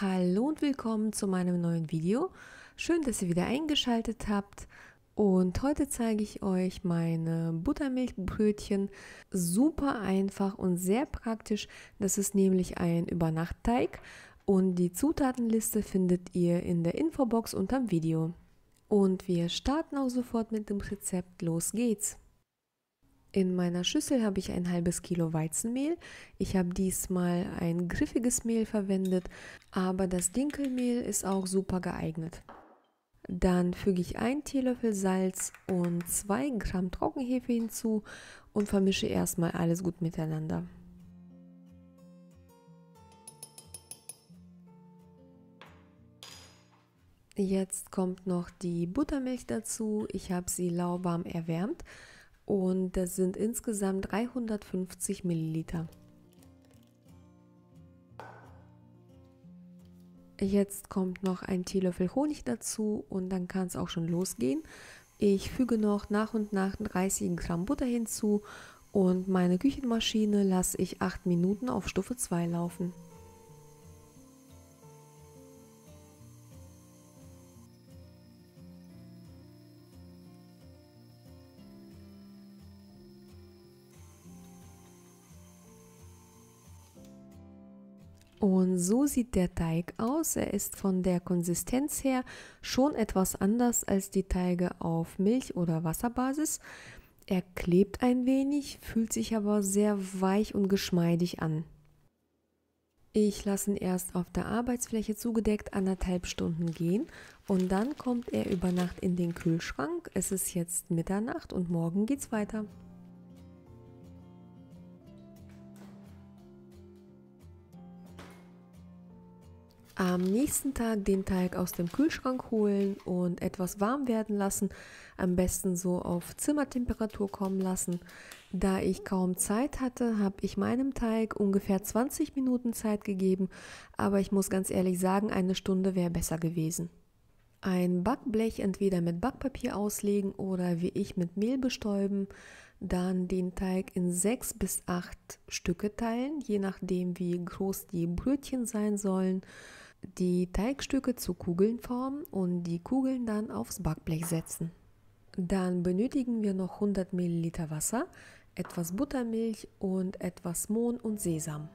Hallo und willkommen zu meinem neuen Video. Schön, dass ihr wieder eingeschaltet habt. Und heute zeige ich euch meine Buttermilchbrötchen. Super einfach und sehr praktisch. Das ist nämlich ein Übernachtteig und die Zutatenliste findet ihr in der Infobox unterm Video. Und wir starten auch sofort mit dem Rezept. Los geht's! In meiner Schüssel habe ich ein halbes Kilo Weizenmehl. Ich habe diesmal ein griffiges Mehl verwendet, aber das Dinkelmehl ist auch super geeignet. Dann füge ich 1 Teelöffel Salz und 2 Gramm Trockenhefe hinzu und vermische erstmal alles gut miteinander. Jetzt kommt noch die Buttermilch dazu. Ich habe sie lauwarm erwärmt. Und das sind insgesamt 350 Milliliter. Jetzt kommt noch ein Teelöffel Honig dazu und dann kann es auch schon losgehen. Ich füge noch nach und nach 30 Gramm Butter hinzu und meine Küchenmaschine lasse ich 8 Minuten auf Stufe 2 laufen. Und so sieht der Teig aus. Er ist von der Konsistenz her schon etwas anders als die Teige auf Milch- oder Wasserbasis. Er klebt ein wenig, fühlt sich aber sehr weich und geschmeidig an. Ich lasse ihn erst auf der Arbeitsfläche zugedeckt 1,5 Stunden gehen und dann kommt er über Nacht in den Kühlschrank. Es ist jetzt Mitternacht und morgen geht's weiter. Am nächsten Tag den Teig aus dem Kühlschrank holen und etwas warm werden lassen, am besten so auf Zimmertemperatur kommen lassen. Da ich kaum Zeit hatte, habe ich meinem Teig ungefähr 20 Minuten Zeit gegeben, aber ich muss ganz ehrlich sagen, 1 Stunde wäre besser gewesen. Ein Backblech entweder mit Backpapier auslegen oder wie ich mit Mehl bestäuben, dann den Teig in 6 bis 8 Stücke teilen, je nachdem wie groß die Brötchen sein sollen. Die Teigstücke zu Kugeln formen und die Kugeln dann aufs Backblech setzen. Dann benötigen wir noch 100 Milliliter Wasser, etwas Buttermilch und etwas Mohn und Sesam.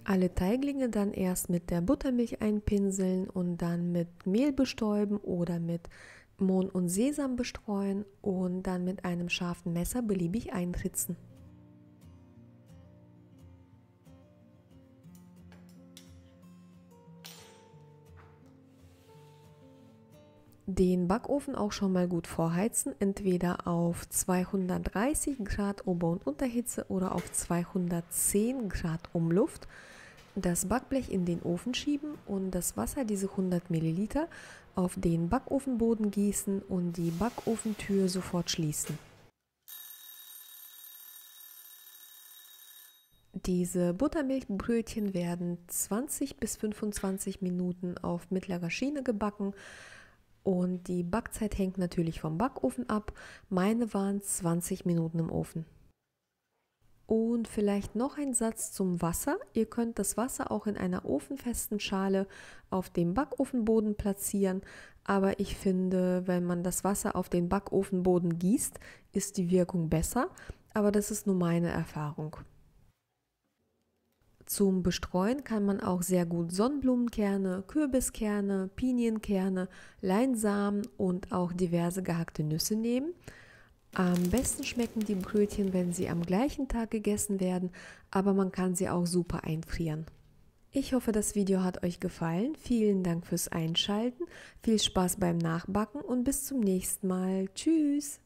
Alle Teiglinge dann erst mit der Buttermilch einpinseln und dann mit Mehl bestäuben oder mit Mohn und Sesam bestreuen und dann mit einem scharfen Messer beliebig einritzen. Den Backofen auch schon mal gut vorheizen, entweder auf 230 Grad Ober- und Unterhitze oder auf 210 Grad Umluft. Das Backblech in den Ofen schieben und das Wasser, diese 100 Milliliter, auf den Backofenboden gießen und die Backofentür sofort schließen. Diese Buttermilchbrötchen werden 20 bis 25 Minuten auf mittlerer Schiene gebacken und die Backzeit hängt natürlich vom Backofen ab. Meine waren 20 Minuten im Ofen. Und vielleicht noch ein Satz zum Wasser. Ihr könnt das Wasser auch in einer ofenfesten Schale auf dem Backofenboden platzieren, aber ich finde, wenn man das Wasser auf den Backofenboden gießt, ist die Wirkung besser, aber das ist nur meine Erfahrung. Zum Bestreuen kann man auch sehr gut Sonnenblumenkerne, Kürbiskerne, Pinienkerne, Leinsamen und auch diverse gehackte Nüsse nehmen. Am besten schmecken die Brötchen, wenn sie am gleichen Tag gegessen werden, aber man kann sie auch super einfrieren. Ich hoffe, das Video hat euch gefallen. Vielen Dank fürs Einschalten, viel Spaß beim Nachbacken und bis zum nächsten Mal. Tschüss!